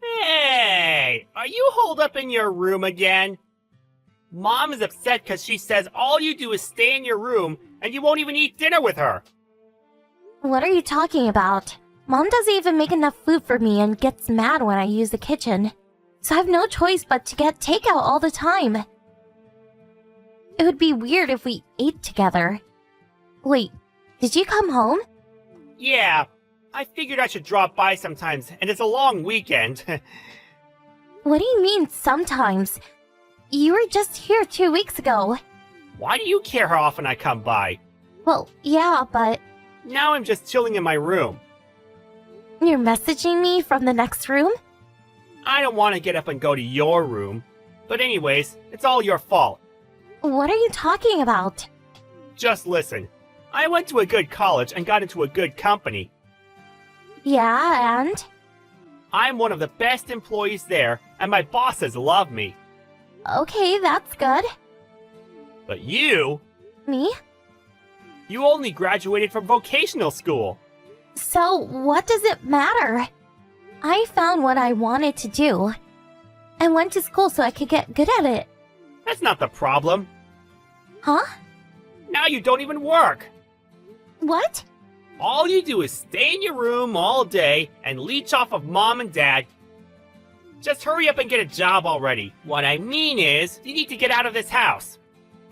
Hey, are you holed up in your room again? Mom is upset because she says all you do is stay in your room and you won't even eat dinner with her. What are you talking about? Mom doesn't even make enough food for me and gets mad when I use the kitchen. So I have no choice but to get takeout all the time. It would be weird if we ate together. Wait, did you come home? Yeah, I figured I should drop by sometimes, and it's a long weekend. What do you mean, sometimes? You were just here 2 weeks ago. Why do you care how often I come by? Well, yeah, but Now I'm just chilling in my room. you're messaging me from the next room? I don't want to get up and go to your room. But anyways, it's all your fault. What are you talking about? Just listen. I went to a good college and got into a good company. Yeah, and? I'm one of the best employees there, and my bosses love me. Okay, that's good. But you Me? only graduated from vocational school. So, what does it matter? I found what I wanted to do. I went to school so I could get good at it. That's not the problem. Huh? Now you don't even work. What? All you do is stay in your room all day and leech off of mom and dad. Just hurry up and get a job already. What I mean is, you need to get out of this house.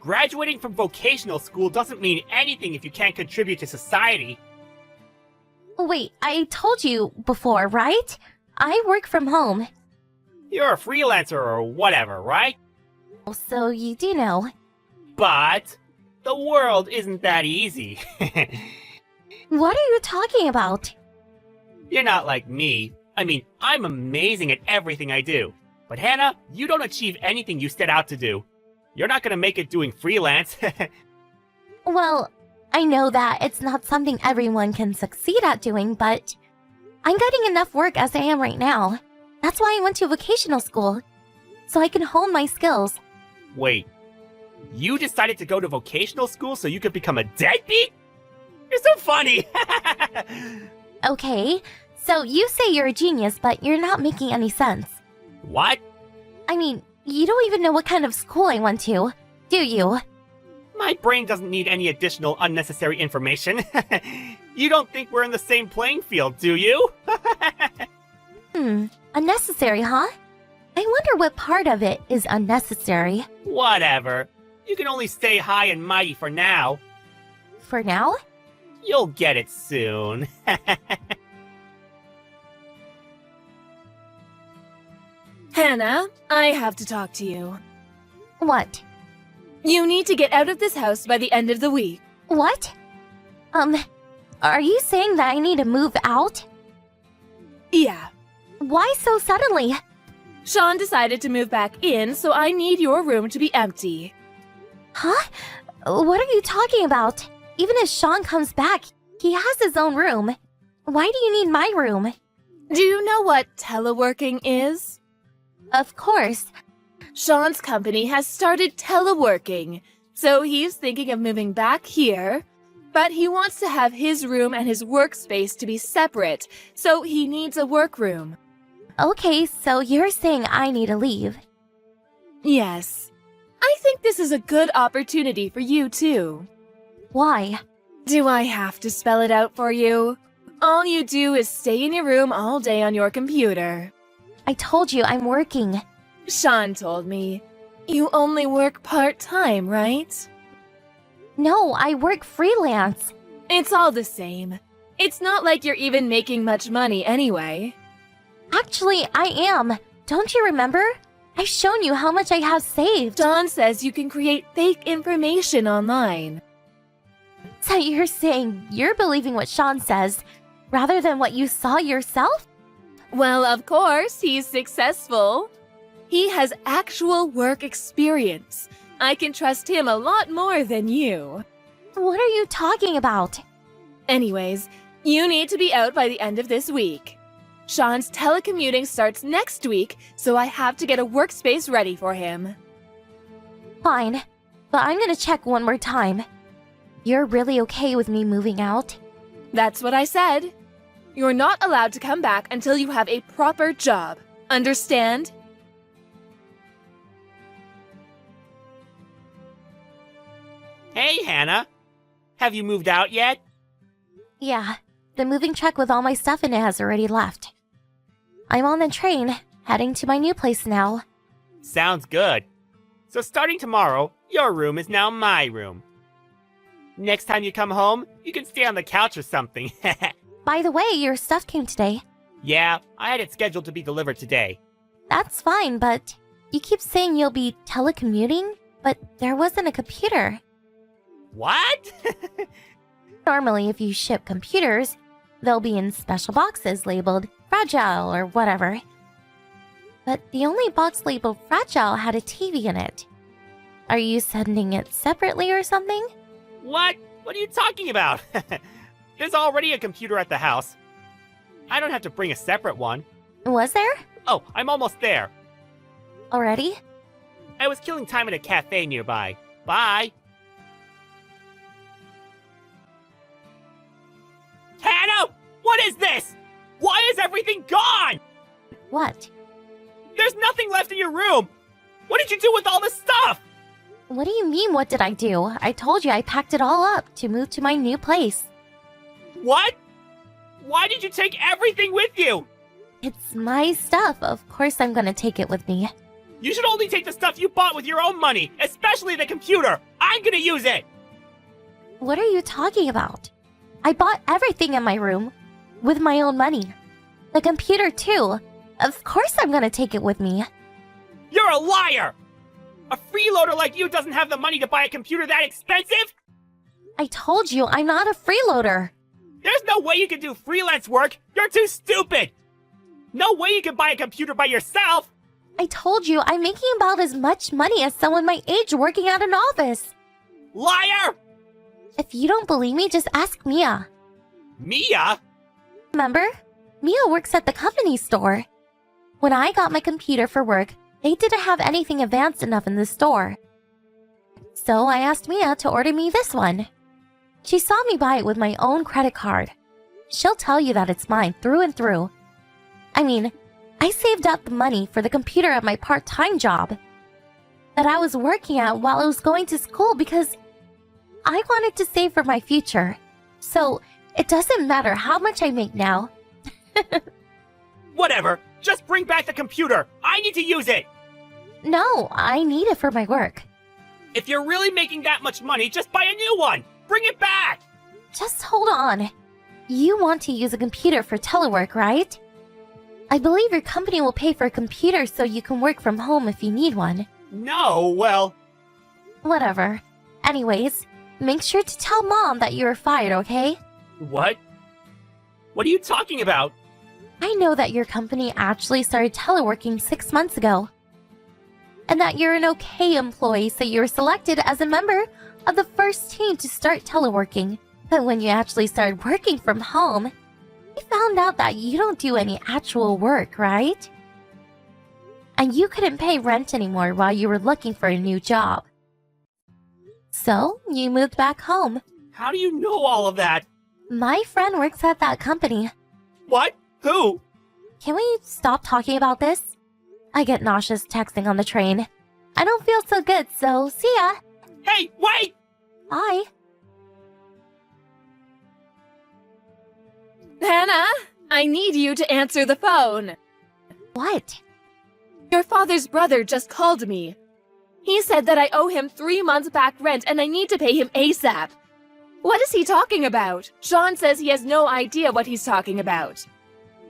Graduating from vocational school doesn't mean anything if you can't contribute to society. Wait, I told you before, right? I work from home. You're a freelancer or whatever, right? So you do know. But the world isn't that easy. What are you talking about? You're not like me. I mean, I'm amazing at everything I do. But Hannah, you don't achieve anything you set out to do. You're not gonna make it doing freelance. Well, I know that it's not something everyone can succeed at doing, but I'm getting enough work as I am right now. That's why I went to vocational school, so I can hone my skills. Wait, you decided to go to vocational school so you could become a deadbeat? You're so funny! Okay, so you say you're a genius, but you're not making any sense. What? I mean, you don't even know what kind of school I went to, do you? My brain doesn't need any additional unnecessary information. You don't think we're in the same playing field, do you? Unnecessary, huh? I wonder what part of it is unnecessary. Whatever. You can only stay high and mighty for now. For now? You'll get it soon. Hannah, I have to talk to you. What? You need to get out of this house by the end of the week. What? Are you saying that I need to move out? Yeah. Why so suddenly? Sean decided to move back in, so I need your room to be empty. Huh? What are you talking about? Even if Sean comes back, he has his own room. Why do you need my room? Do you know what teleworking is? Of course. Sean's company has started teleworking, so he's thinking of moving back here. But he wants to have his room and his workspace to be separate, so he needs a workroom. Okay, so you're saying I need to leave. Yes. I think this is a good opportunity for you, too. Why? Do I have to spell it out for you? All you do is stay in your room all day on your computer. I told you I'm working. Sean told me. You only work part-time, right? No, I work freelance. It's all the same. It's not like you're even making much money anyway. Actually, I am. Don't you remember? I've shown you how much I have saved. Don says you can create fake information online. So you're saying you're believing what Sean says, rather than what you saw yourself? Well, of course, he's successful. He has actual work experience. I can trust him a lot more than you. What are you talking about? Anyways, you need to be out by the end of this week. Sean's telecommuting starts next week, so I have to get a workspace ready for him. Fine, but I'm gonna check one more time. You're really okay with me moving out? That's what I said. You're not allowed to come back until you have a proper job. Understand? Hey, Hannah. Have you moved out yet? Yeah, the moving truck with all my stuff in it has already left. I'm on the train, heading to my new place now. Sounds good. So starting tomorrow, your room is now my room. Next time you come home, you can stay on the couch or something. By the way, your stuff came today. Yeah, I had it scheduled to be delivered today. That's fine, but you keep saying you'll be telecommuting, but there wasn't a computer. What? Normally, if you ship computers, they'll be in special boxes labeled fragile or whatever. But the only box labeled fragile had a TV in it. Are you sending it separately or something? What? What are you talking about? There's already a computer at the house. I don't have to bring a separate one. Was there? Oh, I'm almost there. Already? I was killing time at a cafe nearby. Bye. Hannah! What is this? Why is everything gone? What? There's nothing left in your room. What did you do with all this stuff? What do you mean, what did I do? I told you I packed it all up to move to my new place. What? Why did you take everything with you? It's my stuff. Of course I'm gonna take it with me. You should only take the stuff you bought with your own money, especially the computer. I'm gonna use it. What are you talking about? I bought everything in my room with my own money. The computer, too. Of course I'm gonna take it with me. You're a liar! A freeloader like you doesn't have the money to buy a computer that expensive? I told you I'm not a freeloader. There's no way you can do freelance work. You're too stupid. No way you can buy a computer by yourself. I told you I'm making about as much money as someone my age working at an office. Liar! If you don't believe me, just ask Mia. Mia? Remember? Mia works at the company store. When I got my computer for work, they didn't have anything advanced enough in the store. So I asked Mia to order me this one. She saw me buy it with my own credit card. She'll tell you that it's mine through and through. I mean, I saved up the money for the computer at my part-time job that I was working at while I was going to school because I wanted to save for my future. So it doesn't matter how much I make now. Whatever. Just bring back the computer. I need to use it. No, I need it for my work. If you're really making that much money, just buy a new one. Bring it back. Just hold on. You want to use a computer for telework, right? I believe your company will pay for a computer so you can work from home if you need one. No, well... Whatever. Anyways, make sure to tell Mom that you were fired, okay? What? What are you talking about? I know that your company actually started teleworking 6 months ago. And that you're an okay employee, so you were selected as a member of the first team to start teleworking. But when you actually started working from home, you found out that you don't do any actual work, right? And you couldn't pay rent anymore while you were looking for a new job. So, you moved back home. How do you know all of that? My friend works at that company. What? Who? Can we stop talking about this? I get nauseous texting on the train. I don't feel so good, so see ya. Hey, wait! Bye. Hannah, I need you to answer the phone. What? Your father's brother just called me. He said that I owe him 3 months back rent and I need to pay him ASAP. What is he talking about? Sean says he has no idea what he's talking about.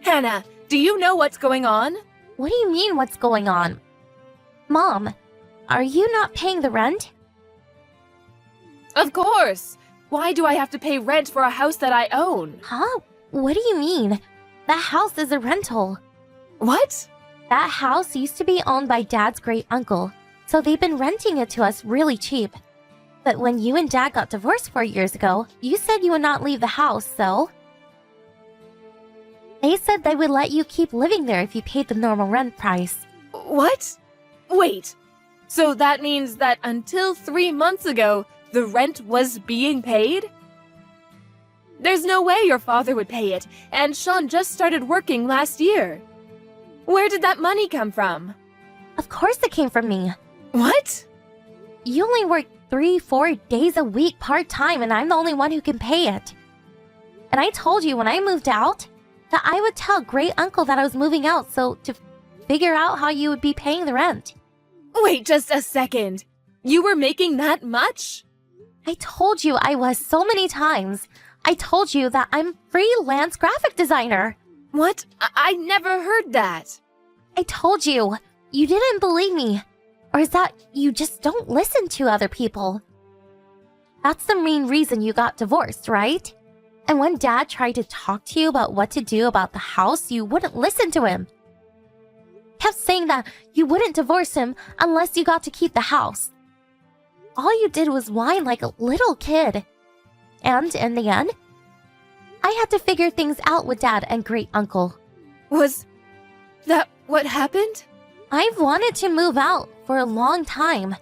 Hannah, do you know what's going on? What do you mean, what's going on? Mom, are you not paying the rent? Of course. Why do I have to pay rent for a house that I own? Huh? What do you mean? That house is a rental. What? That house used to be owned by Dad's great uncle, so they've been renting it to us really cheap. But when you and Dad got divorced 4 years ago, you said you would not leave the house, so... They said they would let you keep living there if you paid the normal rent price. What? Wait. So that means that until 3 months ago, the rent was being paid? There's no way your father would pay it, and Sean just started working last year. Where did that money come from? Of course it came from me. What? You only work 3-4 days a week part-time and I'm the only one who can pay it. And I told you when I moved out that I would tell Great Uncle that I was moving out so to figure out how you would be paying the rent. Wait just a second. You were making that much? I told you I was so many times. I told you that I'm freelance graphic designer. What? I never heard that. I told you. You didn't believe me. Or is that you just don't listen to other people? That's the main reason you got divorced, right? And when Dad tried to talk to you about what to do about the house, you wouldn't listen to him. Kept saying that you wouldn't divorce him unless you got to keep the house. All you did was whine like a little kid. And in the end, I had to figure things out with Dad and Great Uncle. Was that what happened? I've wanted to move out for a long time.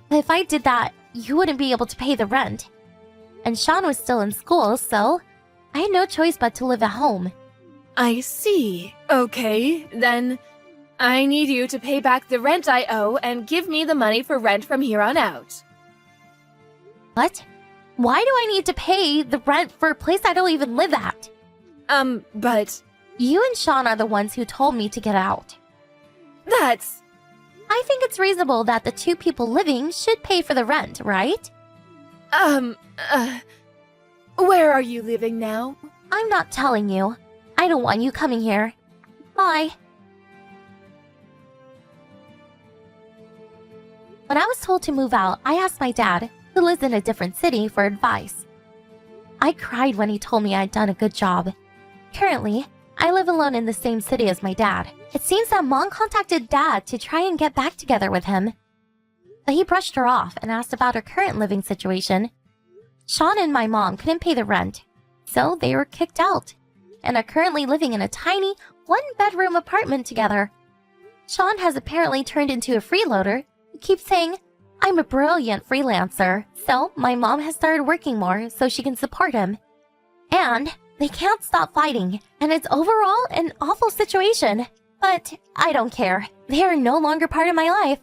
But if I did that, you wouldn't be able to pay the rent. And Sean was still in school, so I had no choice but to live at home. I see. Okay, then I need you to pay back the rent I owe and give me the money for rent from here on out. What? Why do I need to pay the rent for a place I don't even live at? But You and Sean are the ones who told me to get out. that's... I think it's reasonable that the two people living should pay for the rent, right? Where are you living now? I'm not telling you. I don't want you coming here. Bye. When I was told to move out, I asked my dad, who lives in a different city, for advice. I cried when he told me I'd done a good job. Currently, I live alone in the same city as my dad. It seems that Mom contacted Dad to try and get back together with him. But he brushed her off and asked about her current living situation. Sean and my mom couldn't pay the rent, so they were kicked out, and are currently living in a tiny, one-bedroom apartment together. Sean has apparently turned into a freeloader who keeps saying, I'm a brilliant freelancer, so my mom has started working more so she can support him. And they can't stop fighting, and it's overall an awful situation. But I don't care. They are no longer part of my life.